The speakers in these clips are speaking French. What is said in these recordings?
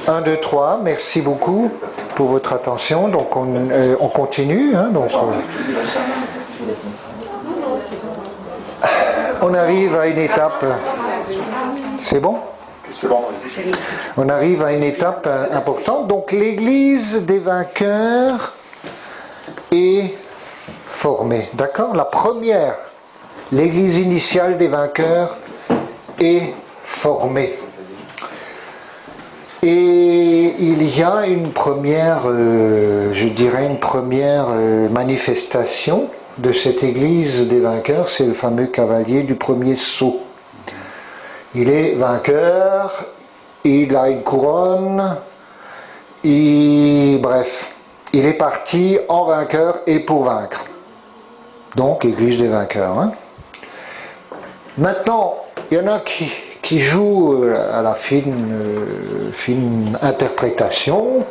1, 2, 3, merci beaucoup pour votre attention. Donc on continue. Hein, donc, on arrive à une étape. C'est bon? On arrive à une étape importante. Donc l'église des vainqueurs est formée. D'accord? La première, l'église initiale des vainqueurs est formée. Et il y a une première, je dirais une première manifestation de cette église des vainqueurs, c'est le fameux cavalier du premier saut. Il est vainqueur, il a une couronne, bref, il est parti en vainqueur et pour vaincre. Donc, église des vainqueurs. Hein. Maintenant, il y en a qui jouent à la fine interprétation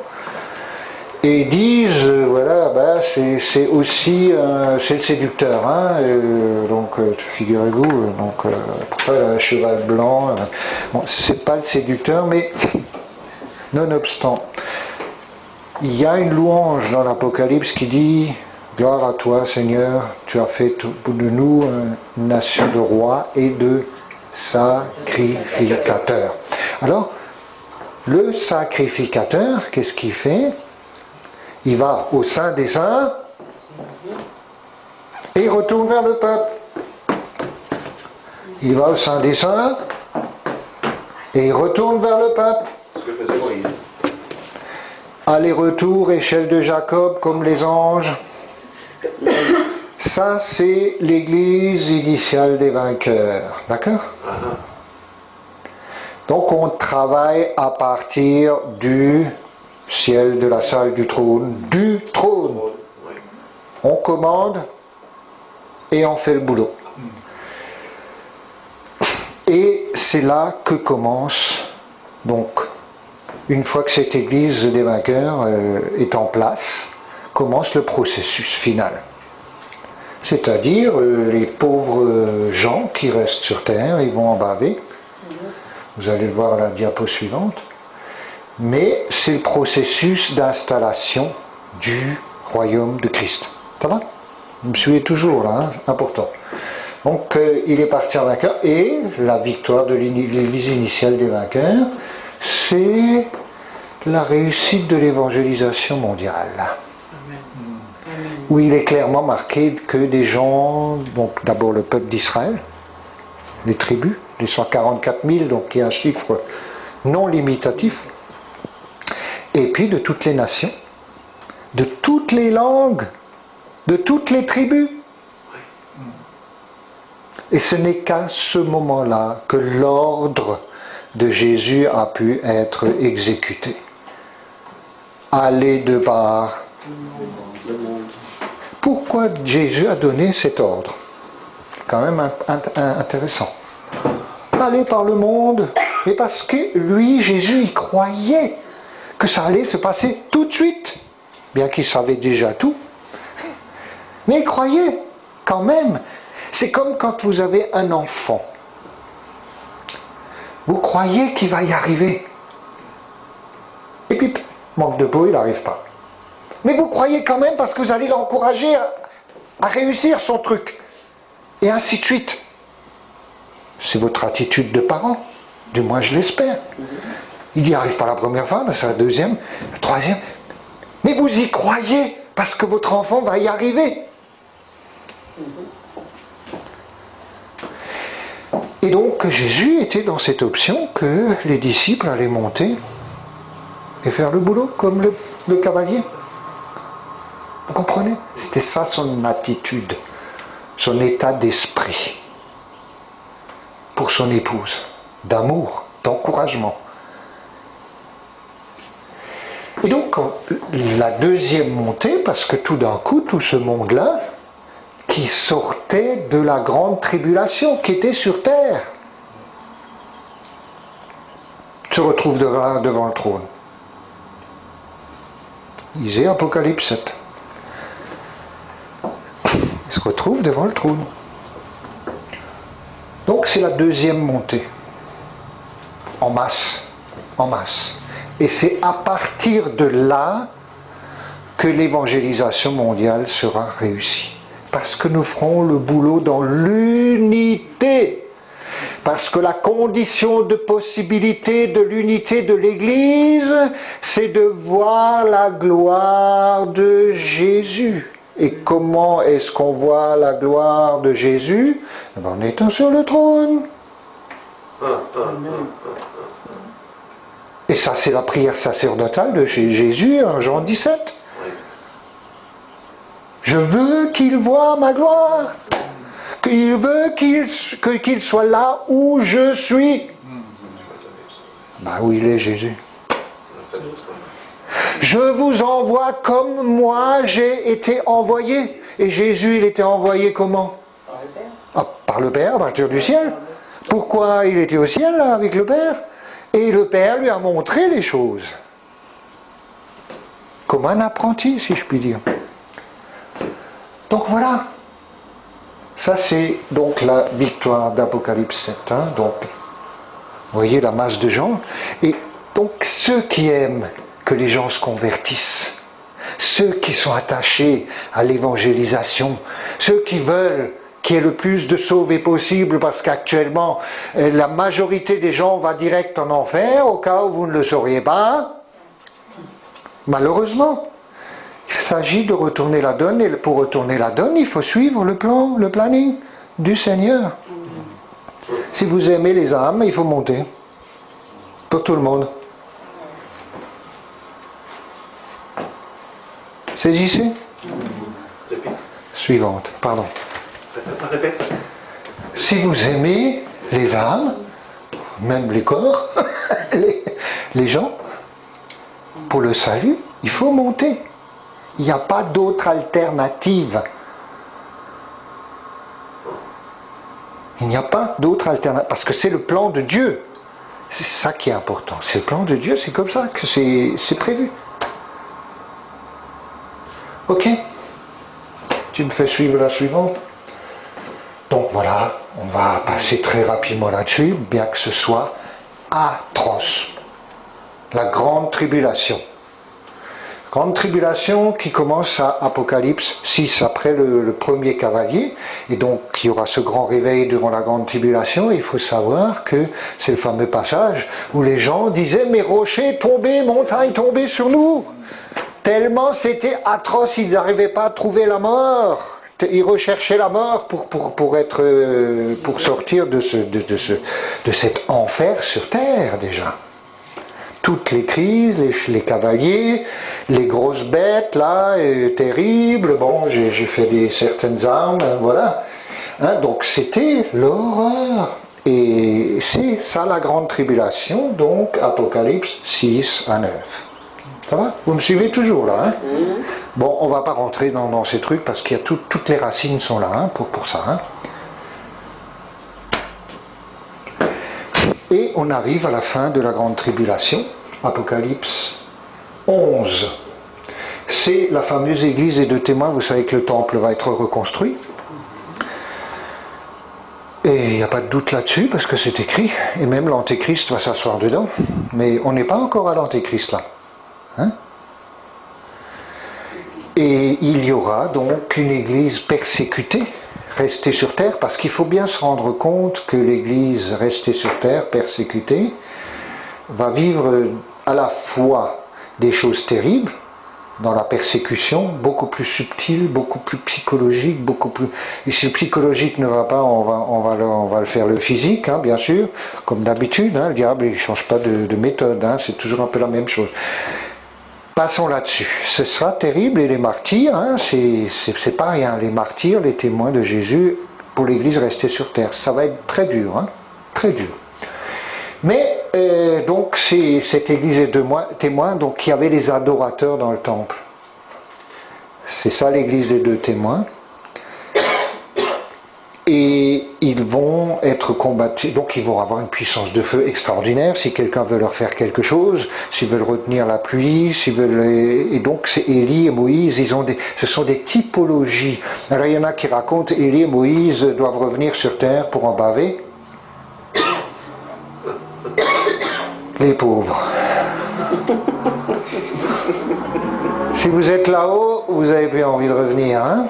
et disent, voilà, ben, c'est aussi c'est le séducteur. Hein, donc, figurez-vous, pourquoi il a un cheval blanc bon, c'est pas le séducteur, mais nonobstant, il y a une louange dans l'Apocalypse qui dit « Gloire à toi, Seigneur, tu as fait de nous une nation de rois et de sacrificateurs. » Alors, le sacrificateur, qu'est-ce qu'il fait? Il va au sein des saints et il retourne vers le peuple. Il va au sein des saints et il retourne vers le peuple. Ce que faisait Moïse. Aller-retour, échelle de Jacob comme les anges. Ça, c'est l'église initiale des vainqueurs. D'accord? Donc, on travaille à partir du ciel, de la salle du trône. Du trône. On commande et on fait le boulot. Et c'est là que commence, donc, une fois que cette église des vainqueurs est en place, commence le processus final. C'est-à-dire, les pauvres gens qui restent sur terre, ils vont en baver. Vous allez le voir à la diapo suivante. Mais c'est le processus d'installation du royaume de Christ. Ça va? Vous me suivez toujours là, hein? Important. Donc, il est parti en vainqueur, et la victoire de l'église initiale des vainqueurs, c'est la réussite de l'évangélisation mondiale. Où il est clairement marqué que des gens, donc d'abord le peuple d'Israël, les tribus, les 144 000, donc qui est un chiffre non limitatif, et puis de toutes les nations, de toutes les langues, de toutes les tribus. Et ce n'est qu'à ce moment-là que l'ordre de Jésus a pu être exécuté. Aller de part. Pourquoi Jésus a donné cet ordre? Quand même intéressant. Aller par le monde, mais parce que lui, Jésus, il croyait que ça allait se passer tout de suite, bien qu'il savait déjà tout. Mais il croyait quand même. C'est comme quand vous avez un enfant. Vous croyez qu'il va y arriver. Et puis, manque de peau, il n'arrive pas. Mais vous croyez quand même parce que vous allez l'encourager à réussir son truc. Et ainsi de suite. C'est votre attitude de parent. Du moins, je l'espère. Il n'y arrive pas la première fois, mais c'est la deuxième, la troisième. Mais vous y croyez parce que votre enfant va y arriver. Et donc, Jésus était dans cette option que les disciples allaient monter et faire le boulot comme le cavalier. Vous comprenez? C'était ça son attitude, son état d'esprit pour son épouse, d'amour, d'encouragement. Et donc, la deuxième montée, parce que tout d'un coup, tout ce monde-là, qui sortait de la grande tribulation, qui était sur terre, se retrouve devant le trône. Lisez Apocalypse 7. Il se retrouve devant le trône. Donc c'est la deuxième montée, en masse. En masse. Et c'est à partir de là que l'évangélisation mondiale sera réussie. Parce que nous ferons le boulot dans l'unité. Parce que la condition de possibilité de l'unité de l'Église, c'est de voir la gloire de Jésus. Et comment est-ce qu'on voit la gloire de Jésus? En étant sur le trône. Et ça, c'est la prière sacerdotale de chez Jésus en Jean 17. Je veux qu'il voie ma gloire. Il veut qu'il soit là où je suis. Bah où il est Jésus. Je vous envoie comme moi j'ai été envoyé. Et Jésus, il était envoyé comment? Par le Père. Ah, par le Père, à partir du ciel. Pourquoi il était au ciel là, avec le Père? Et le Père lui a montré les choses. Comme un apprenti, si je puis dire. Donc voilà. Ça c'est donc la victoire d'Apocalypse 7. Hein, donc, vous voyez la masse de gens. Et donc ceux qui aiment que les gens se convertissent, ceux qui sont attachés à l'évangélisation, ceux qui veulent qu'il y ait le plus de sauvés possible, parce qu'actuellement la majorité des gens va direct en enfer, au cas où vous ne le sauriez pas, malheureusement. Il s'agit de retourner la donne, et pour retourner la donne, il faut suivre le plan, le planning du Seigneur. Si vous aimez les âmes, il faut monter. Pour tout le monde. Saisissez. Suivante, pardon. Si vous aimez les âmes, même les corps, les gens, pour le salut, il faut monter. Il n'y a pas d'autre alternative. Il n'y a pas d'autre alternative. Parce que c'est le plan de Dieu. C'est ça qui est important. C'est le plan de Dieu, c'est comme ça que c'est prévu. Ok? Tu me fais suivre la suivante? Donc voilà, on va passer très rapidement là-dessus, bien que ce soit atroce. La grande tribulation. Grande tribulation qui commence à Apocalypse 6, après le premier cavalier, et donc il y aura ce grand réveil durant la grande tribulation. Il faut savoir que c'est le fameux passage où les gens disaient « Mais rochers tombés, montagnes tombées sur nous !» Tellement c'était atroce, ils n'arrivaient pas à trouver la mort. Ils recherchaient la mort pour sortir de cet enfer sur terre déjà. Toutes les crises, les cavaliers, les grosses bêtes là, terribles. Bon, j'ai fait certaines armes, voilà. Hein, donc c'était l'horreur. Et c'est ça la grande tribulation, donc Apocalypse 6 à 9. Ça va? Vous me suivez toujours là, hein? Bon, on ne va pas rentrer dans ces trucs parce qu'il y a toutes les racines sont là, hein, pour ça. Hein. Et on arrive à la fin de la grande tribulation, Apocalypse 11. C'est la fameuse église des deux témoins. Vous savez que le temple va être reconstruit. Et il n'y a pas de doute là-dessus parce que c'est écrit. Et même l'antéchrist va s'asseoir dedans. Mais on n'est pas encore à l'antéchrist là. Hein? Et il y aura donc une église persécutée, restée sur terre, parce qu'il faut bien se rendre compte que l'église restée sur terre, persécutée, va vivre à la fois des choses terribles, dans la persécution, beaucoup plus subtile, beaucoup plus psychologique, beaucoup plus... Et si le psychologique ne va pas, on va le faire le physique, hein, bien sûr, comme d'habitude, hein, le diable il ne change pas de méthode, hein, c'est toujours un peu la même chose. Passons là-dessus. Ce sera terrible et les martyrs, hein, c'est pas rien. Les martyrs, les témoins de Jésus pour l'Église restée sur terre. Ça va être très dur, hein, très dur. Mais donc c'est cette Église des témoins, donc il y avait les adorateurs dans le temple. C'est ça l'Église des deux témoins. Et ils vont être combattus, donc ils vont avoir une puissance de feu extraordinaire si quelqu'un veut leur faire quelque chose, s'ils veulent retenir la pluie, s'ils veulent... Et donc c'est Élie et Moïse, ce sont des typologies. Alors il y en a qui racontent Élie et Moïse doivent revenir sur terre pour en baver. Les pauvres. Si vous êtes là-haut, vous avez plus envie de revenir, hein?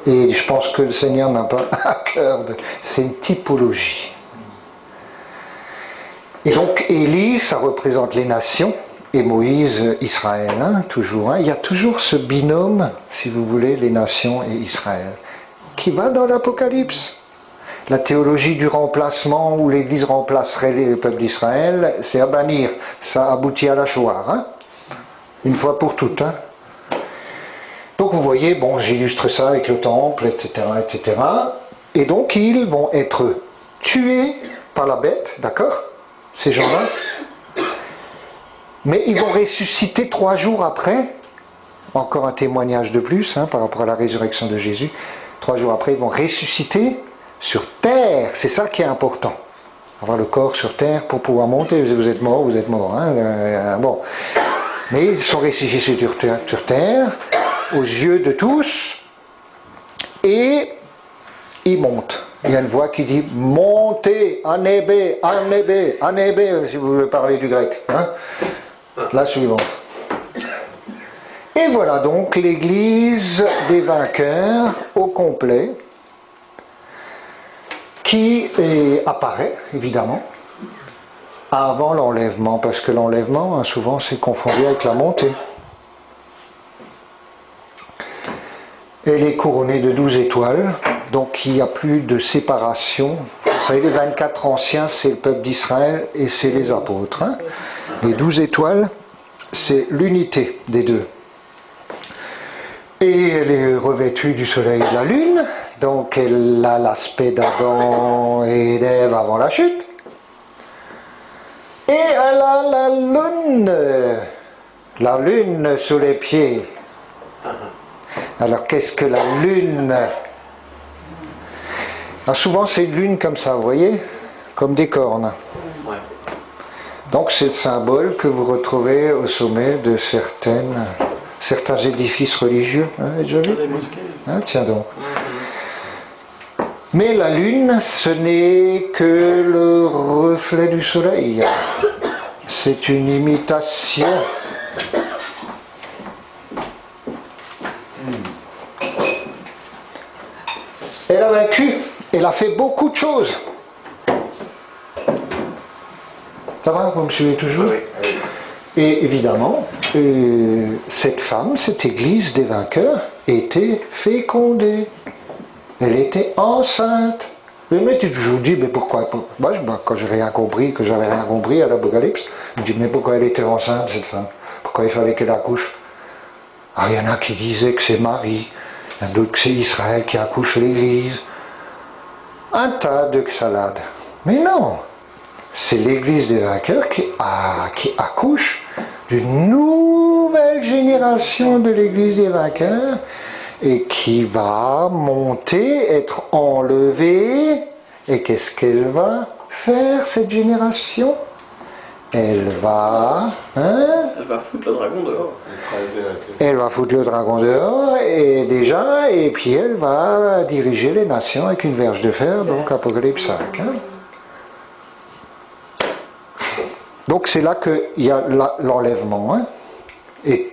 Et je pense que le Seigneur n'a pas à cœur de... C'est une typologie. Et donc, Élie, ça représente les nations, et Moïse, Israël, hein, toujours. Hein. Il y a toujours ce binôme, si vous voulez, les nations et Israël, qui va dans l'Apocalypse. La théologie du remplacement, où l'Église remplacerait le peuple d'Israël, c'est à bannir. Ça aboutit à la Shoah, hein, une fois pour toutes. Hein. Donc vous voyez, bon, j'illustre ça avec le temple, etc., etc. Et donc ils vont être tués par la bête, d'accord, ces gens-là. Mais ils vont ressusciter 3 jours après. Encore un témoignage de plus, hein, par rapport à la résurrection de Jésus. 3 jours après, ils vont ressusciter sur terre. C'est ça qui est important. Avoir le corps sur terre pour pouvoir monter. Vous êtes mort, vous êtes mort. Hein, bon. Mais ils sont ressuscités sur terre, aux yeux de tous, et ils montent. Il y a une voix qui dit « Montez, anébé, anébé, anébé », si vous voulez parler du grec. Hein. La suivante. Et voilà donc l'Église des vainqueurs au complet, qui apparaît, évidemment, avant l'enlèvement, parce que l'enlèvement, souvent, c'est confondu avec la montée. Elle est couronnée de 12 étoiles, donc il n'y a plus de séparation. Vous savez, les 24 anciens, c'est le peuple d'Israël et c'est les apôtres. Hein. Les 12 étoiles, c'est l'unité des deux. Et elle est revêtue du soleil et de la lune, donc elle a l'aspect d'Adam et d'Ève avant la chute. Et elle a la lune sous les pieds. Alors qu'est-ce que la lune? Alors souvent c'est une lune comme ça, vous voyez, comme des cornes. Donc c'est le symbole que vous retrouvez au sommet de certains édifices religieux. Hein, déjà vu? Hein, tiens donc. Mais la lune, ce n'est que le reflet du soleil. C'est une imitation. Elle a vaincu, elle a fait beaucoup de choses. Ça va, vous me suivez toujours? Oui. Et évidemment, cette femme, cette église des vainqueurs, était fécondée. Elle était enceinte. Mais je vous dis, mais pourquoi? Moi, quand j'ai rien compris, que j'avais rien compris à l'Apocalypse, je me dis, mais pourquoi elle était enceinte, cette femme? Pourquoi il fallait qu'elle accouche? Ah, il y en a qui disaient que c'est Marie. Il y en a d'autres que c'est Israël qui accouche l'église. Un tas de salades. Mais non, c'est l'église des vainqueurs qui accouche d'une nouvelle génération de l'église des vainqueurs et qui va monter, être enlevée. Et qu'est-ce qu'elle va faire, cette génération? Elle va... Hein? Elle va foutre le dragon dehors. Elle va foutre le dragon dehors, et déjà, et puis elle va diriger les nations avec une verge de fer, donc Apocalypse 5. Hein? Donc c'est là qu'il y a l'enlèvement. Hein? Et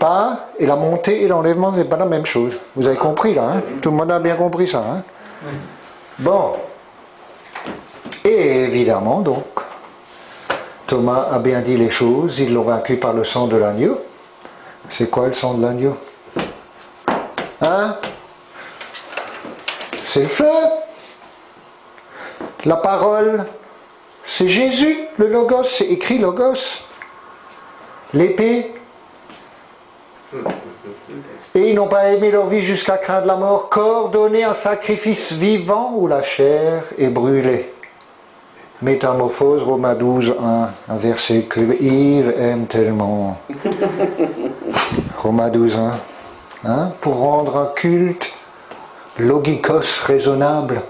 la montée et l'enlèvement, c'est pas la même chose. Vous avez compris là, hein? Tout le monde a bien compris ça. Hein? Bon. Et évidemment, donc, Thomas a bien dit les choses, ils l'ont vaincu par le sang de l'agneau. C'est quoi le sang de l'agneau? Hein? C'est le feu. La parole, c'est Jésus. Le logos, c'est écrit logos. L'épée. Et ils n'ont pas aimé leur vie jusqu'à craindre la mort, corps donné un sacrifice vivant où la chair est brûlée. Métamorphose, Romains 12, un verset que Yves aime tellement. Romains 12, 1. Hein? Pour rendre un culte logikos raisonnable,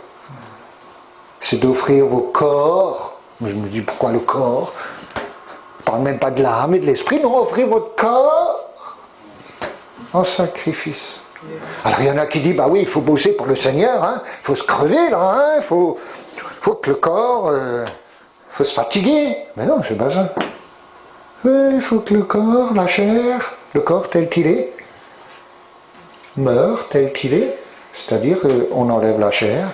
c'est d'offrir vos corps. Je me dis, pourquoi le corps? On ne parle même pas de l'âme et de l'esprit, non, offrir votre corps en sacrifice. Alors il y en a qui disent, bah oui, il faut bosser pour le Seigneur, hein? Il faut se crever là, hein? Il faut que le corps faut se fatiguer. Mais non, c'est pas ça. Il faut que le corps, la chair, le corps tel qu'il est, meurt tel qu'il est. C'est-à-dire qu'on enlève la chair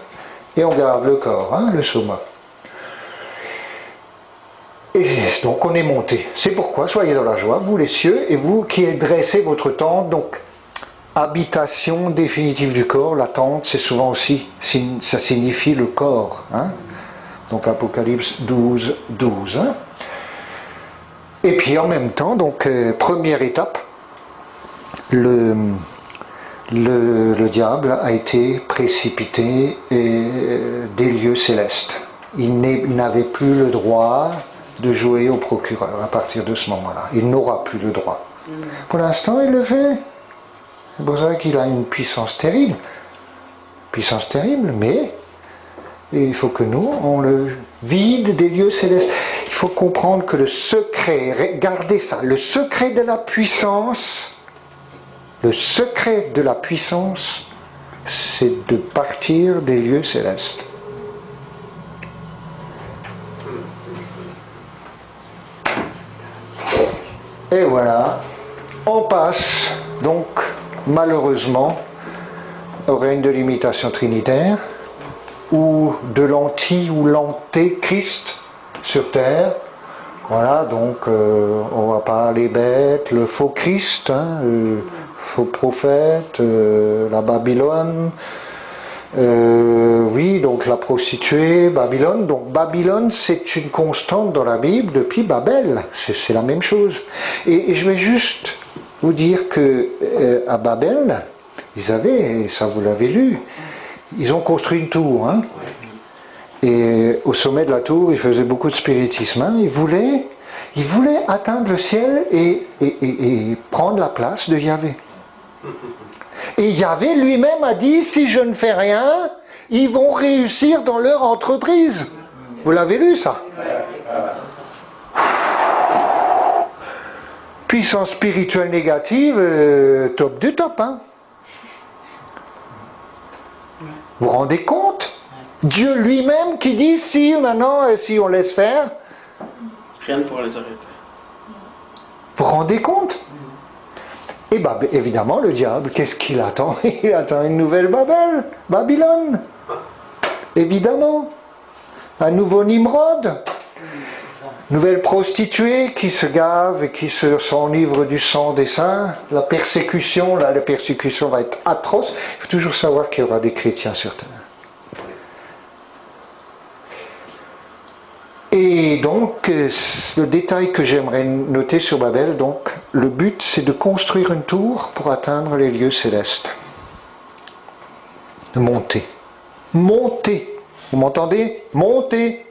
et on garde le corps, hein, le soma. Et donc on est monté. C'est pourquoi soyez dans la joie, vous les cieux, et vous qui dressez votre tente. Donc, habitation définitive du corps, la tente, c'est souvent aussi, ça signifie le corps. Hein. Donc Apocalypse 12, 12. Hein. Et puis en même temps, donc première étape, le diable a été précipité des lieux célestes. Il n'avait plus le droit de jouer au procureur à partir de ce moment-là. Il n'aura plus le droit. Pour l'instant, il le fait. C'est pour ça qu'il a une puissance terrible. Puissance terrible, mais il faut que nous, on le vide des lieux célestes. Il faut comprendre que le secret, regardez ça, le secret de la puissance, c'est de partir des lieux célestes. Et voilà, on passe donc malheureusement au règne de l'imitation trinitaire, ou de l'anti ou l'antéchrist sur terre. Voilà, donc on va parler bête, le faux Christ, hein, faux prophète, la Babylone. Oui, donc la prostituée, Babylone. Donc Babylone, c'est une constante dans la Bible depuis Babel. C'est la même chose. Et je vais juste vous dire que à Babel, ils avaient, ça vous l'avez lu, ils ont construit une tour. Hein, et au sommet de la tour, ils faisaient beaucoup de spiritisme. Hein, ils voulaient atteindre le ciel et prendre la place de Yahvé. Et Yahvé lui-même a dit, si je ne fais rien, ils vont réussir dans leur entreprise. Vous l'avez lu ça? Puissance spirituelle négative, top du top. Hein. Vous vous rendez compte? Dieu lui-même qui dit, si maintenant, si on laisse faire, rien ne pourra les arrêter. Vous vous rendez compte? Et bah, évidemment, le diable, qu'est-ce qu'il attend? Il attend une nouvelle Babylone. Évidemment. Un nouveau Nimrod. Nouvelle prostituée qui se gave et qui s'enivre du sang des saints. La persécution va être atroce. Il faut toujours savoir qu'il y aura des chrétiens sur terre. Et donc, le détail que j'aimerais noter sur Babel, donc, le but c'est de construire une tour pour atteindre les lieux célestes. De monter. Monter. Vous m'entendez? Monter.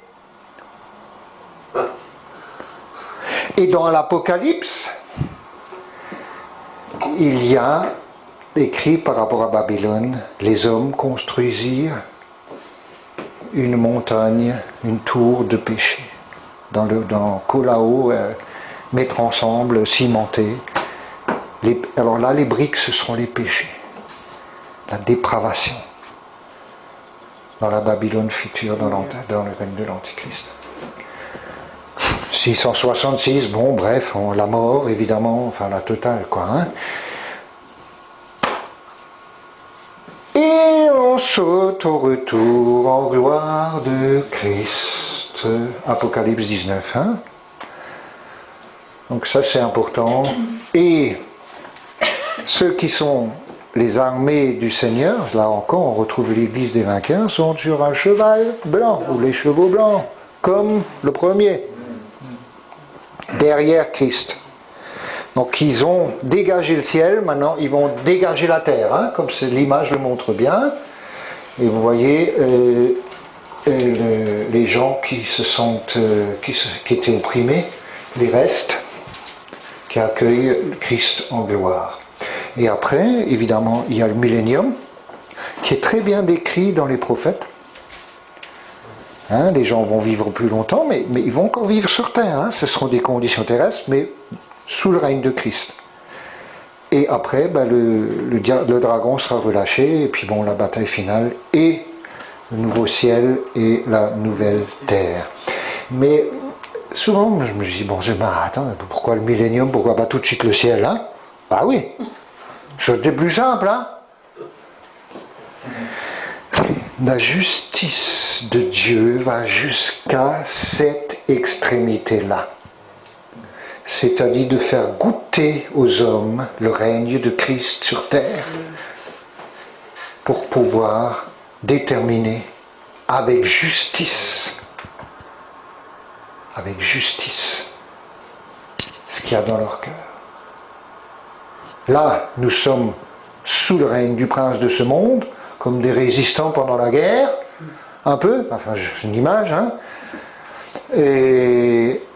Et dans l'Apocalypse, il y a écrit par rapport à Babylone, les hommes construisirent une montagne, une tour de péché. Dans Kolao, mettre ensemble, cimenter. Alors là, les briques, ce seront les péchés. La dépravation. Dans la Babylone future, dans le règne de l'Antichrist. 666, bon, bref, la mort, évidemment, enfin la totale, quoi. Hein. Et on saute au retour en gloire de Christ. Apocalypse 19. Hein. Donc ça c'est important. Et ceux qui sont les armées du Seigneur, là encore on retrouve l'église des vainqueurs, sont sur un cheval blanc, ou les chevaux blancs, comme le premier, derrière Christ. Donc ils ont dégagé le ciel, maintenant ils vont dégager la terre, hein, comme l'image le montre bien. Et vous voyez les gens qui qui étaient opprimés, les restes, qui accueillent Christ en gloire. Et après, évidemment, il y a le millénium, qui est très bien décrit dans les prophètes. Hein, les gens vont vivre plus longtemps, mais ils vont encore vivre sur terre. Hein, ce seront des conditions terrestres, mais sous le règne de Christ. Et après, le dragon sera relâché, et puis bon, la bataille finale, et le nouveau ciel et la nouvelle terre. Mais souvent, je me dis, bon, attends, pourquoi le millénium, pourquoi pas tout de suite le ciel, hein? Bah oui, c'était plus simple, hein? La justice de Dieu va jusqu'à cette extrémité-là. C'est-à-dire de faire goûter aux hommes le règne de Christ sur terre pour pouvoir déterminer avec justice ce qu'il y a dans leur cœur. Là, nous sommes sous le règne du prince de ce monde, comme des résistants pendant la guerre, un peu, enfin c'est une image, hein.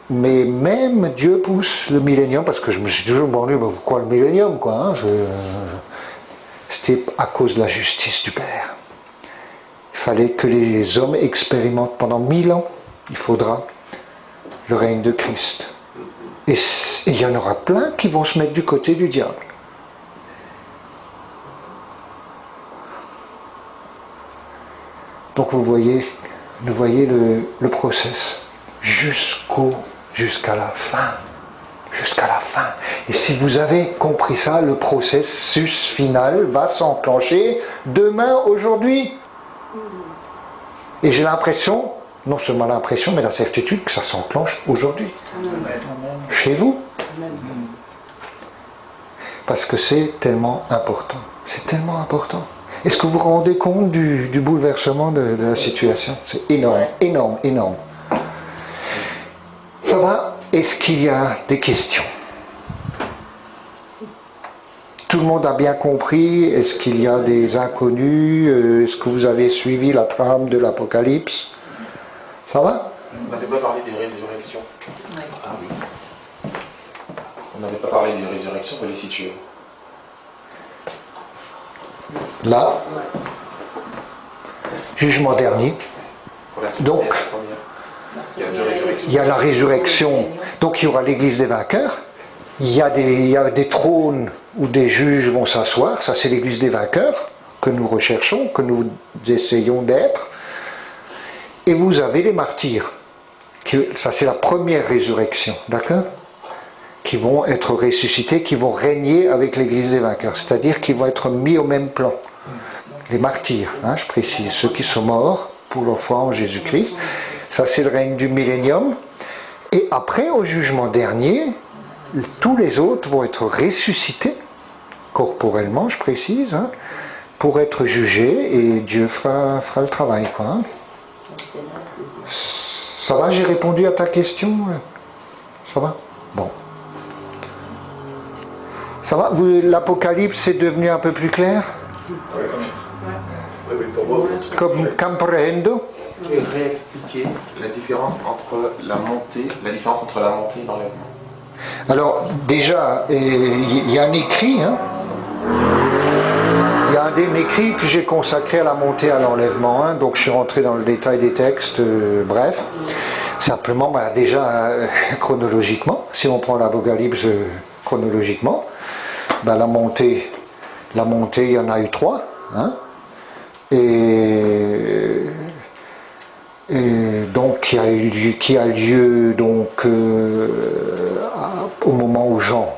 Mais même Dieu pousse le millénium, parce que je me suis toujours demandé, pourquoi le millénium, quoi, hein, c'était à cause de la justice du Père. Il fallait que les hommes expérimentent pendant 1000 ans, il faudra le règne de Christ. Et il y en aura plein qui vont se mettre du côté du diable. Donc vous voyez le process jusqu'à la fin. Jusqu'à la fin. Et si vous avez compris ça, le processus final va s'enclencher demain, aujourd'hui. Et j'ai l'impression, non seulement l'impression, mais la certitude que ça s'enclenche aujourd'hui. Chez vous. Parce que c'est tellement important. C'est tellement important. Est-ce que vous vous rendez compte du bouleversement de la situation? C'est énorme, énorme, énorme. Ça va? Est-ce qu'il y a des questions? Tout le monde a bien compris? Est-ce qu'il y a des inconnus? Est-ce que vous avez suivi la trame de l'Apocalypse? Ça va? On n'avait pas parlé des résurrections. Oui. Ah oui. On n'avait pas parlé des résurrections, on va les situer. Là, jugement dernier. Donc, il y a la résurrection. Donc, il y aura l'église des vainqueurs. Il y a des trônes où des juges vont s'asseoir. Ça, c'est l'église des vainqueurs que nous recherchons, que nous essayons d'être. Et vous avez les martyrs. Ça, c'est la première résurrection. D'accord ? Qui vont être ressuscités, qui vont régner avec l'église des vainqueurs. C'est-à-dire qu'ils vont être mis au même plan. Les martyrs, hein, je précise, ceux qui sont morts pour leur foi en Jésus-Christ. Ça, c'est le règne du millénium. Et après, au jugement dernier, tous les autres vont être ressuscités, corporellement, je précise, hein, pour être jugés, et Dieu fera le travail, quoi. Hein. Ça va, j'ai répondu à ta question? Ça va? Bon. Ça va? L'Apocalypse est devenu un peu plus clair? Comme comprendo? Vous pouvez réexpliquer la différence entre la montée et l'enlèvement? Alors, déjà, il y a un écrit, hein? Il y a un écrit que j'ai consacré à la montée et à l'enlèvement, hein, donc je suis rentré dans le détail des textes, bref. Simplement, déjà, chronologiquement, si on prend l'Apocalypse chronologiquement, la montée, il y en a eu 3, hein, et donc qui a lieu donc au moment où Jean,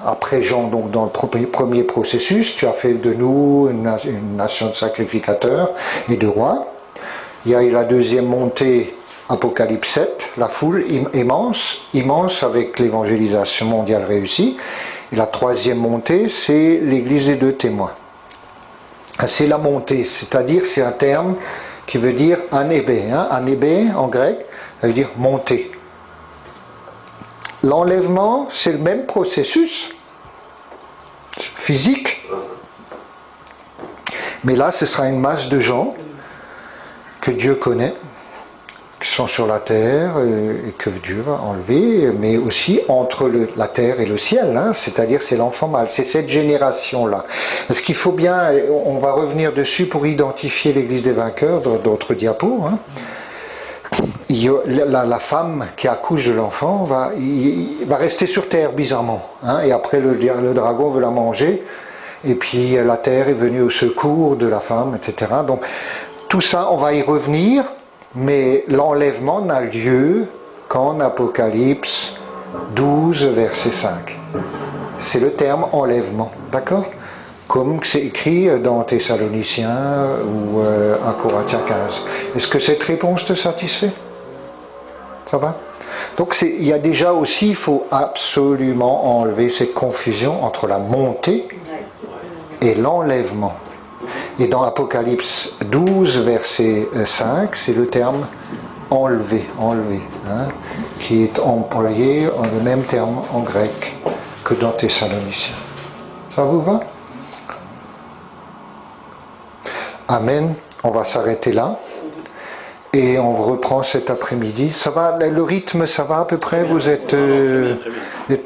après Jean, donc dans le premier processus, tu as fait de nous une nation de sacrificateurs et de rois. Il y a eu la deuxième montée, Apocalypse 7, la foule immense avec l'évangélisation mondiale réussie. Et la troisième montée, c'est l'église des 2 témoins. C'est la montée, c'est-à-dire c'est un terme qui veut dire anébé. Hein? Anébé en grec, ça veut dire monter. L'enlèvement, c'est le même processus physique, mais là, ce sera une masse de gens que Dieu connaît, qui sont sur la terre et que Dieu va enlever, mais aussi entre la terre et le ciel, hein, c'est-à-dire c'est l'enfant mâle, c'est cette génération-là. Parce qu'il faut bien, on va revenir dessus pour identifier l'église des vainqueurs, d'autres diapos. Hein. La femme qui accouche de l'enfant va rester sur terre bizarrement, hein, et après le dragon veut la manger, et puis la terre est venue au secours de la femme, etc. Donc tout ça, on va y revenir. Mais l'enlèvement n'a lieu qu'en Apocalypse 12, verset 5. C'est le terme enlèvement, d'accord? Comme c'est écrit dans Thessaloniciens ou 1 Corinthiens 15. Est-ce que cette réponse te satisfait? Ça va? Donc il y a déjà aussi, il faut absolument enlever cette confusion entre la montée et l'enlèvement. Et dans Apocalypse 12, verset 5, c'est le terme enlever, qui est employé le même terme en grec que dans Thessaloniciens. Ça vous va? Amen. On va s'arrêter là. Et on reprend cet après-midi. Ça va? Le rythme, ça va à peu près? Vous êtes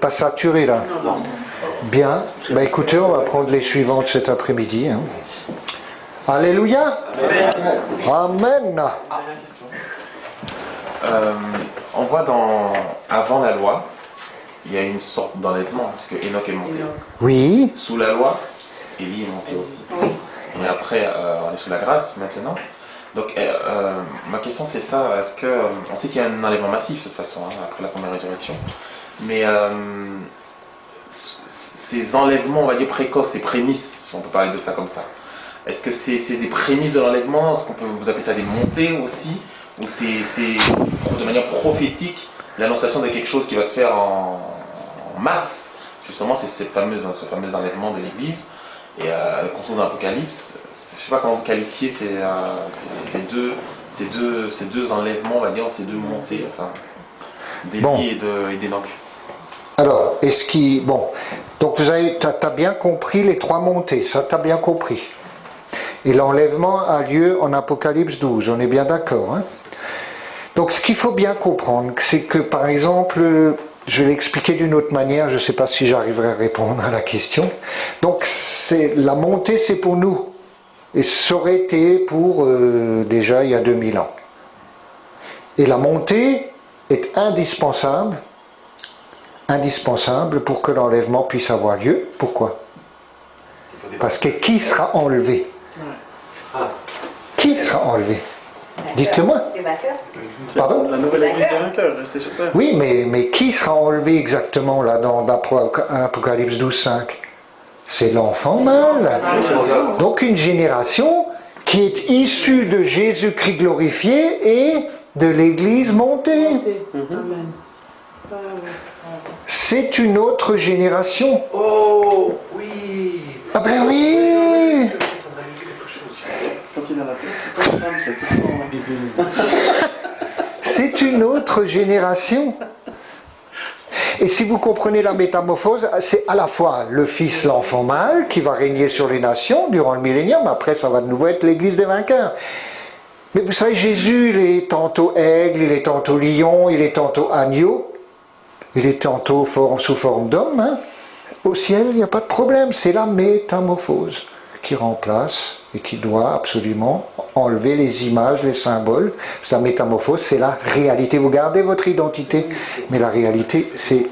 pas saturé là? Bien. Ben, écoutez, on va prendre les suivantes cet après-midi. Alléluia. Amen. On voit avant la loi, il y a une sorte d'enlèvement, parce que Enoch est monté. Oui. Sous la loi, Élie est monté aussi. Et après, on est sous la grâce maintenant. Donc, ma question c'est ça, est-ce que, on sait qu'il y a un enlèvement massif de toute façon, après la première résurrection, mais ces enlèvements, on va dire précoces, ces prémices, si on peut parler de ça comme ça, est-ce que c'est des prémices de l'enlèvement? Est-ce qu'on peut vous appeler ça des montées aussi? Ou c'est de manière prophétique l'annonciation de quelque chose qui va se faire en masse? Justement, c'est ce fameux enlèvement de l'Église. Et qu'on trouve dans l'Apocalypse, je ne sais pas comment vous qualifiez ces deux enlèvements, on va dire, ces deux montées, enfin, d'Élie et d'Enoch. Alors, donc tu as bien compris les trois montées, ça tu as bien compris. Et l'enlèvement a lieu en Apocalypse 12, on est bien d'accord, hein? Donc ce qu'il faut bien comprendre, c'est que par exemple, je vais l'expliquer d'une autre manière, je ne sais pas si j'arriverai à répondre à la question. Donc la montée c'est pour nous, et ça aurait été pour déjà il y a 2000 ans. Et la montée est indispensable pour que l'enlèvement puisse avoir lieu. Pourquoi? Parce que qui sera enlevé? Qui sera enlevé? Dites-le-moi. Pardon? La nouvelle église des vainqueurs, restez sur terre. Oui, mais qui sera enlevé exactement là dans Apocalypse 12, 5? C'est l'enfant mâle. Donc une génération qui est issue de Jésus-Christ glorifié et de l'Église montée. C'est une autre génération. Oh, oui. Ah ben oui. Quand il a la place, c'est une autre génération. Et si vous comprenez la métamorphose, c'est à la fois le Fils, l'enfant mâle, qui va régner sur les nations durant le millénium, après ça va de nouveau être l'Église des vainqueurs. Mais vous savez, Jésus, il est tantôt aigle, il est tantôt lion, il est tantôt agneau, il est tantôt sous forme d'homme. Hein. Au ciel, il n'y a pas de problème, c'est la métamorphose qui remplace et qui doit absolument enlever les images, les symboles. Sa métamorphose, c'est la réalité. Vous gardez votre identité, mais la réalité, c'est...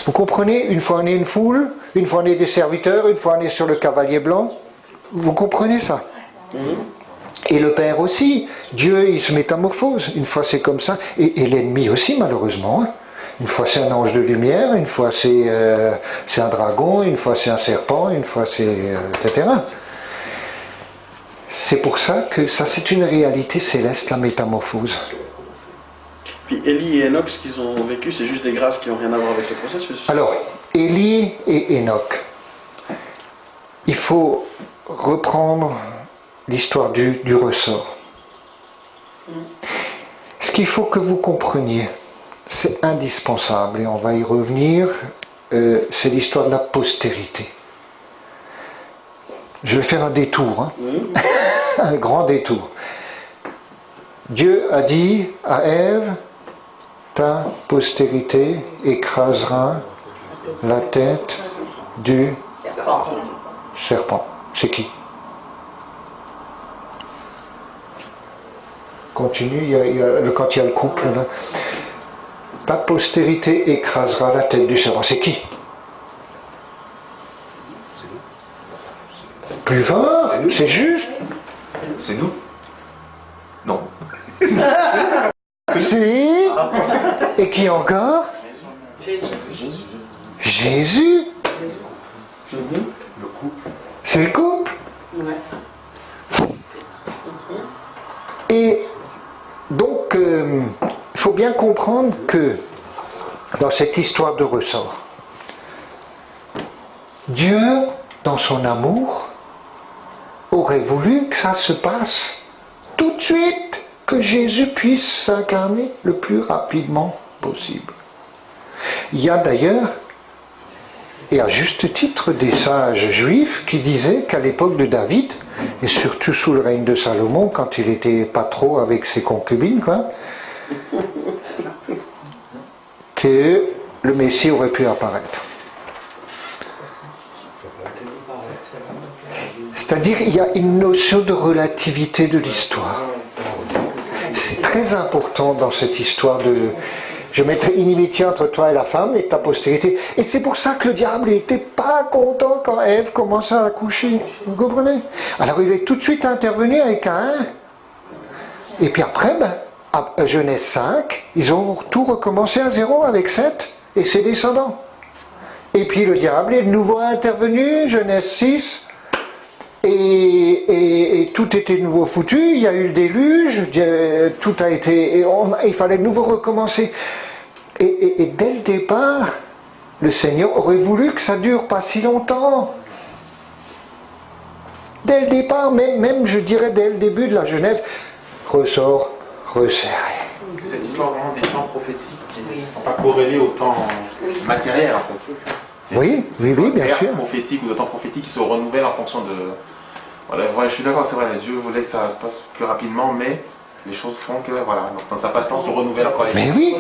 Vous comprenez? Une fois on est une foule, une fois on est des serviteurs, une fois on est sur le cavalier blanc. Vous comprenez ça? Et le Père aussi. Dieu, il se métamorphose. Une fois c'est comme ça. Et l'ennemi aussi, malheureusement. Hein. Une fois c'est un ange de lumière, une fois c'est un dragon, une fois c'est un serpent, une fois c'est... etc. C'est pour ça que ça c'est une réalité céleste, la métamorphose. Puis Élie et Enoch, ce qu'ils ont vécu, c'est juste des grâces qui n'ont rien à voir avec ce processus. Alors, Élie et Enoch. Il faut reprendre l'histoire du ressort. Ce qu'il faut que vous compreniez, c'est indispensable, et on va y revenir, c'est l'histoire de la postérité. Je vais faire un détour, hein. Un grand détour. Dieu a dit à Ève, ta postérité écrasera la tête du serpent. C'est qui? Continue, quand il y a le couple. Là. Ta postérité écrasera la tête du serpent. C'est qui? Plus fort, c'est juste. C'est nous? Non. Si. Et qui encore? Jésus. C'est le couple. Et donc, il faut bien comprendre que dans cette histoire de ressort, Dieu, dans son amour, aurait voulu que ça se passe tout de suite, que Jésus puisse s'incarner le plus rapidement possible. Il y a d'ailleurs, et à juste titre, des sages juifs qui disaient qu'à l'époque de David, et surtout sous le règne de Salomon, quand il était pas trop avec ses concubines, que le Messie aurait pu apparaître. C'est-à-dire, il y a une notion de relativité de l'histoire. C'est très important dans cette histoire de... Je mettrai inimitié entre toi et la femme et ta postérité. Et c'est pour ça que le diable n'était pas content quand Ève commençait à accoucher. Vous comprenez? Alors il est tout de suite intervenu avec Caïn. Et puis après, à Genèse 5, ils ont tout recommencé à zéro avec Seth et ses descendants. Et puis le diable est de nouveau intervenu, Genèse 6. Et tout était de nouveau foutu, il y a eu le déluge, tout a été... il fallait de nouveau recommencer. Et dès le départ, le Seigneur aurait voulu que ça dure pas si longtemps. Dès le départ, même je dirais dès le début de la Genèse, ressort, resserré. C'est cette histoire vraiment des temps prophétiques qui ne sont pas corrélés au temps matériel en fait. Oui, bien sûr. Prophétique ou de temps prophétique qui se renouvellent en fonction de... Voilà, je suis d'accord, c'est vrai, Dieu voulait que ça se passe plus rapidement, mais les choses font que, voilà, donc dans sa patience, on renouvelle encore les choses. Mais oui,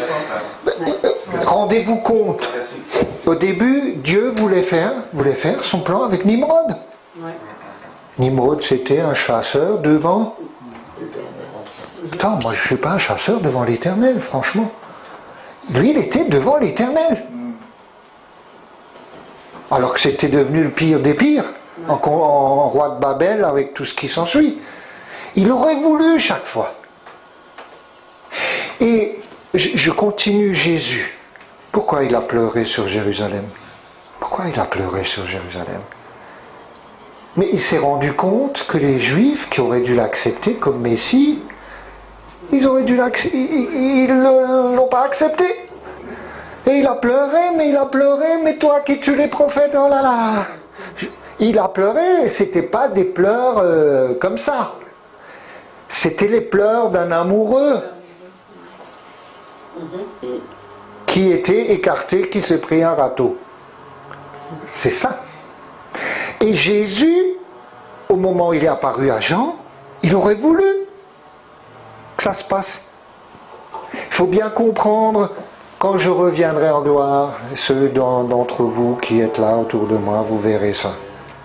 rendez-vous compte, au début, Dieu voulait faire son plan avec Nimrod. Nimrod, c'était un chasseur devant... Attends, moi je ne suis pas un chasseur devant l'Éternel, franchement. Lui, il était devant l'Éternel. Alors que c'était devenu le pire des pires. En roi de Babel avec tout ce qui s'ensuit. Il aurait voulu chaque fois. Et je continue Jésus. Pourquoi il a pleuré sur Jérusalem? Pourquoi il a pleuré sur Jérusalem? Mais il s'est rendu compte que les Juifs qui auraient dû l'accepter comme Messie, ils ne l'ont pas accepté. Et il a pleuré, mais toi qui tues les prophètes, oh là là. Il a pleuré, et c'était pas des pleurs comme ça. C'était les pleurs d'un amoureux qui était écarté, qui s'est pris un râteau. C'est ça. Et Jésus, au moment où il est apparu à Jean, il aurait voulu que ça se passe. Il faut bien comprendre, quand je reviendrai en gloire, ceux d'entre vous qui êtes là autour de moi, vous verrez ça.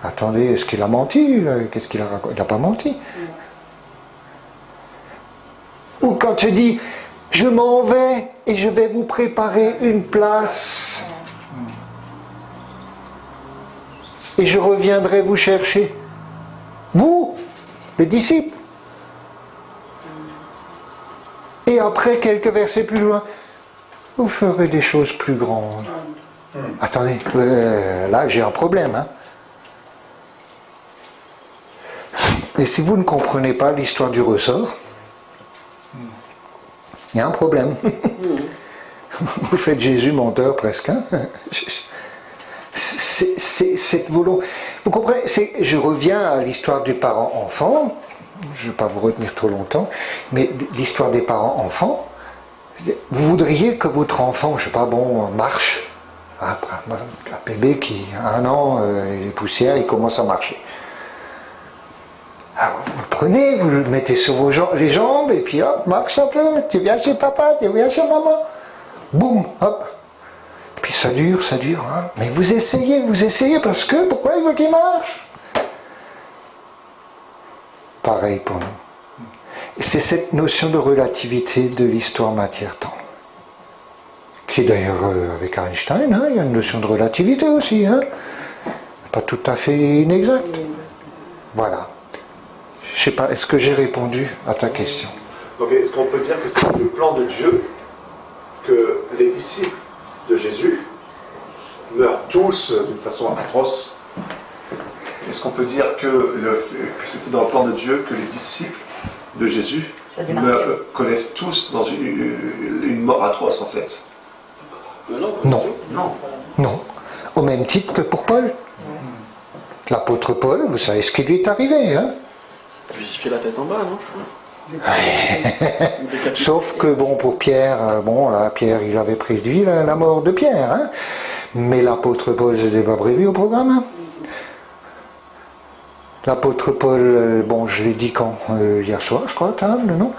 Attendez, est-ce qu'il a menti? Qu'est-ce qu'il a raconté? Il n'a pas menti. Ou quand tu dis, je m'en vais et je vais vous préparer une place. Et je reviendrai vous chercher. Vous, les disciples. Et après, quelques versets plus loin, vous ferez des choses plus grandes. Attendez, là j'ai un problème, hein. Et si vous ne comprenez pas l'histoire du ressort, il y a un problème. Vous faites Jésus menteur presque. Hein. C'est cette volonté. Vous comprenez, je reviens à l'histoire du parent-enfant. Je ne vais pas vous retenir trop longtemps, mais l'histoire des parents-enfants. Vous voudriez que votre enfant, je ne sais pas, marche. Un bébé qui a 1 an, il est poussière, il commence à marcher. Alors, vous le prenez, vous le mettez sur les jambes, et puis hop, marche un peu, tu viens chez papa, tu viens chez maman. Boum, hop. Et puis ça dure, hein. Mais vous essayez, parce que, pourquoi il veut qu'il marche? Pareil pour nous. Et c'est cette notion de relativité de l'histoire matière-temps. Qui est d'ailleurs, avec Einstein, hein, il y a une notion de relativité aussi, hein. Pas tout à fait inexacte. Voilà. Je sais pas, est-ce que j'ai répondu à ta question? Donc est-ce qu'on peut dire que c'est le plan de Dieu que les disciples de Jésus meurent tous d'une façon atroce? Est-ce qu'on peut dire que c'était dans le plan de Dieu que les disciples de Jésus connaissent tous dans une mort atroce en fait? Non. Non. Non. Au même titre que pour Paul. L'apôtre Paul, vous savez ce qui lui est arrivé, hein? Justifier la tête en bas, non? Sauf que, bon, pour Pierre, Pierre, il avait prédit la mort de Pierre, hein? Mais l'apôtre Paul, c'était pas prévu au programme, hein? L'apôtre Paul, je l'ai dit quand? Hier soir, je crois, à table, non?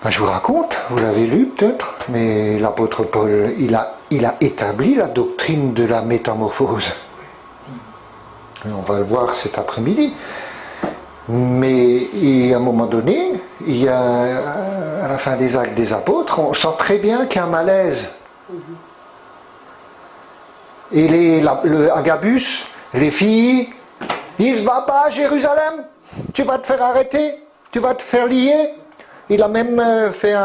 Je vous raconte, vous l'avez lu peut-être, mais l'apôtre Paul, il a établi la doctrine de la métamorphose. Et on va le voir cet après-midi. Mais à un moment donné, il y a, à la fin des actes des apôtres, on sent très bien qu'il y a un malaise. Et le Agabus, les filles, disent: va pas à Jérusalem, tu vas te faire arrêter, tu vas te faire lier. Il a même fait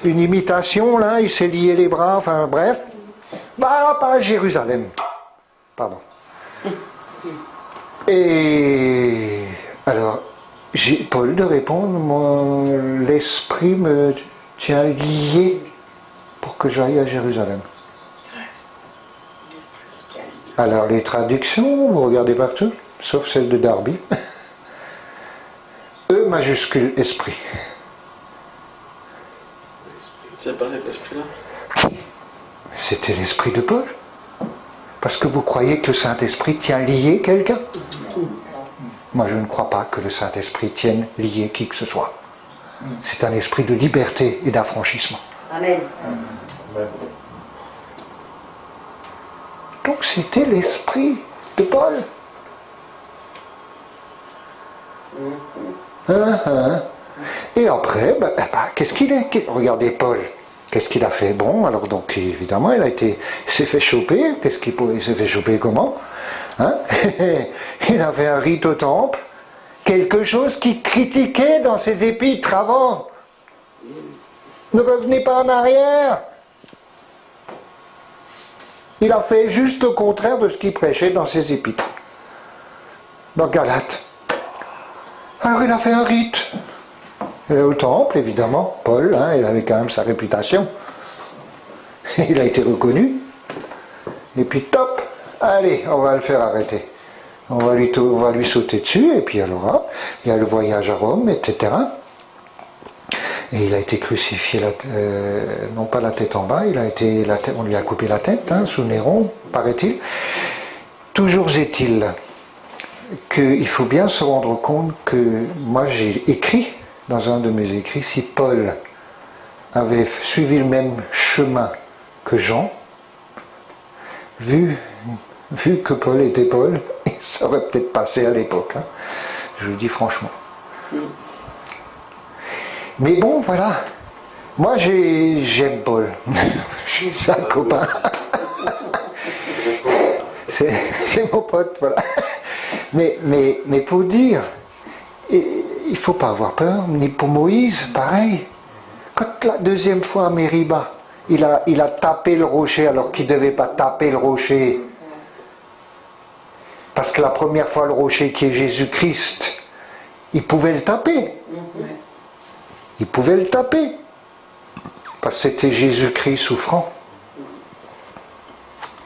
une imitation, là, il s'est lié les bras, enfin bref. Va pas à Jérusalem. Pardon. Et alors, j'ai Paul de répondre: l'esprit me tient lié pour que j'aille à Jérusalem. Alors les traductions, vous regardez partout, sauf celle de Darby. E majuscule esprit. C'est pas cet esprit-là? C'était l'esprit de Paul. Parce que vous croyez que le Saint-Esprit tient lié quelqu'un? Moi, je ne crois pas que le Saint-Esprit tienne lié qui que ce soit. C'est un esprit de liberté et d'affranchissement. Amen. Donc c'était l'esprit de Paul. Et après, qu'est-ce qu'il est? Regardez Paul. Qu'est-ce qu'il a fait? Bon, alors donc évidemment, il s'est fait choper. Il s'est fait choper comment? Hein? Il a fait un rite au temple. Quelque chose qu'il critiquait dans ses épîtres avant. Ne revenez pas en arrière. Il a fait juste le contraire de ce qu'il prêchait dans ses épîtres. Dans Galates. Alors il a fait un rite. Au temple, évidemment, Paul, il avait quand même sa réputation. Il a été reconnu. Et puis top, allez, on va le faire arrêter. On va lui sauter dessus, et puis alors, il y a le voyage à Rome, etc. Et il a été crucifié, non pas la tête en bas, on lui a coupé la tête, sous Néron, paraît-il. Toujours est-il qu'il faut bien se rendre compte que moi j'ai écrit, dans un de mes écrits, si Paul avait suivi le même chemin que Jean, vu que Paul était Paul, ça aurait peut-être passé à l'époque. Je vous dis franchement. Mais bon, voilà. Moi, j'aime Paul. C'est un copain. C'est mon pote, voilà. Mais pour dire, il ne faut pas avoir peur, ni pour Moïse, pareil. Quand la deuxième fois à Mériba, il a tapé le rocher alors qu'il ne devait pas taper le rocher. Parce que la première fois, le rocher qui est Jésus-Christ, il pouvait le taper. Il pouvait le taper. Parce que c'était Jésus-Christ souffrant.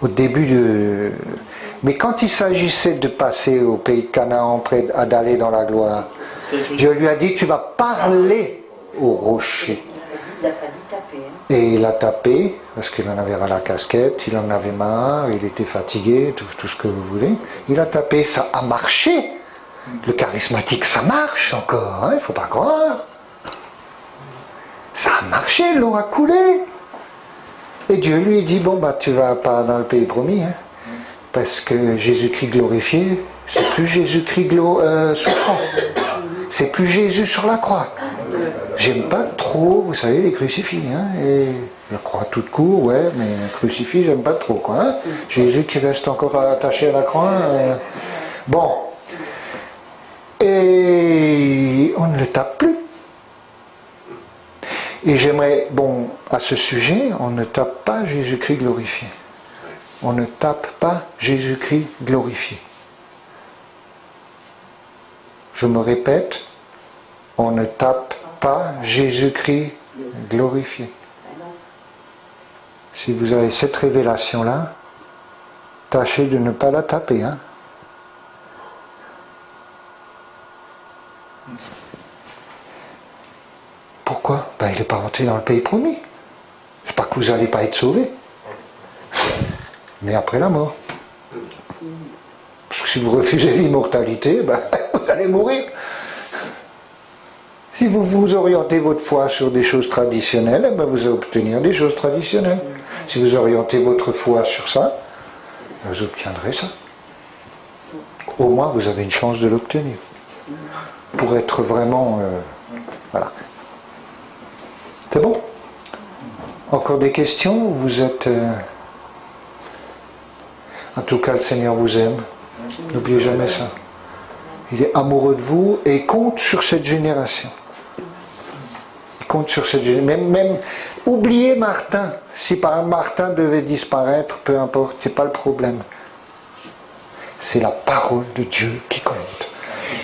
Au début de... Mais quand il s'agissait de passer au pays de Canaan, d'aller dans la gloire, Dieu lui a dit: tu vas parler au rocher. Il n'a pas dit taper. Et il a tapé, parce qu'il en avait ras la casquette, il en avait marre, il était fatigué, tout ce que vous voulez. Il a tapé, ça a marché. Le charismatique, ça marche encore, il ne faut pas croire. Ça a marché, l'eau a coulé. Et Dieu lui dit: bon, tu vas pas dans le pays promis, parce que Jésus-Christ glorifié, c'est plus Jésus-Christ souffrant. C'est plus Jésus sur la croix. J'aime pas trop, vous savez, les crucifix. Et la croix toute court, ouais, mais un crucifix, j'aime pas trop, quoi. Jésus qui reste encore attaché à la croix. Bon. Et on ne le tape plus. Et j'aimerais, bon, à ce sujet, on ne tape pas Jésus-Christ glorifié. On ne tape pas Jésus-Christ glorifié. Je me répète, on ne tape pas Jésus-Christ glorifié. Si vous avez cette révélation-là, tâchez de ne pas la taper. Hein. Pourquoi? Ben, il n'est pas rentré dans le pays promis. C'est pas que vous n'allez pas être sauvés. Mais après la mort. Parce que si vous refusez l'immortalité, ben, vous allez mourir. Si vous vous orientez votre foi sur des choses traditionnelles, ben, vous allez obtenir des choses traditionnelles. Si vous orientez votre foi sur ça, ben, vous obtiendrez ça. Au moins, vous avez une chance de l'obtenir. Pour être vraiment... voilà. C'est bon? Encore des questions? Vous êtes... En tout cas, le Seigneur vous aime. N'oubliez jamais ça. Il est amoureux de vous et il compte sur cette génération. Il compte sur cette génération. Même oubliez Martin. Si par exemple Martin devait disparaître, peu importe, c'est pas le problème. C'est la parole de Dieu qui compte.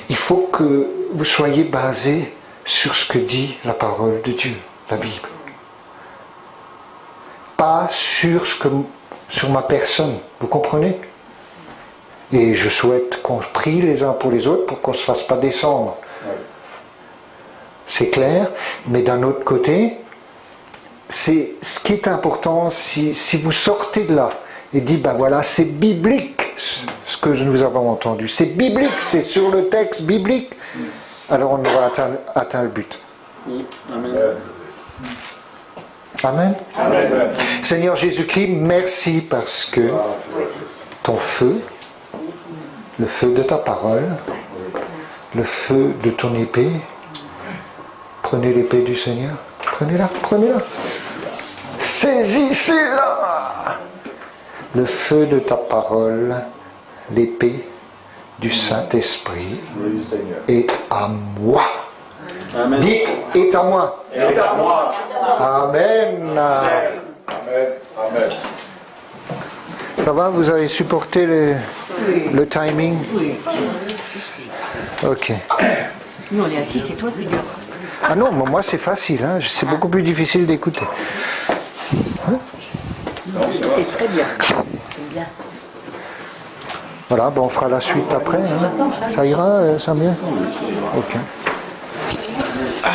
Il faut que vous soyez basés sur ce que dit la parole de Dieu, la Bible. Pas sur ma personne, vous comprenez? Et je souhaite qu'on prie les uns pour les autres pour qu'on ne se fasse pas descendre. C'est clair, mais d'un autre côté, c'est ce qui est important, si vous sortez de là et dites, ben voilà, c'est biblique ce que nous avons entendu, c'est biblique, c'est sur le texte biblique, alors on aura atteint le but. Amen. Amen. Amen. Seigneur Jésus-Christ, merci parce que ton feu, le feu de ta parole, le feu de ton épée, prenez l'épée du Seigneur, prenez-la, prenez-la, saisissez-la. Le feu de ta parole, l'épée du Saint-Esprit est à moi. Amen. Dites, est à moi. Est à moi. Amen. Amen. Amen. Ça va, vous avez supporté le timing? Oui. Ok. Nous, on est assis, c'est toi le plus dur. Ah non, moi c'est facile, hein. C'est beaucoup plus difficile d'écouter. C'était très bien. Très bien. Voilà, bon, on fera la suite après. Hein. Ça ira, Samuel? Ok. Ah,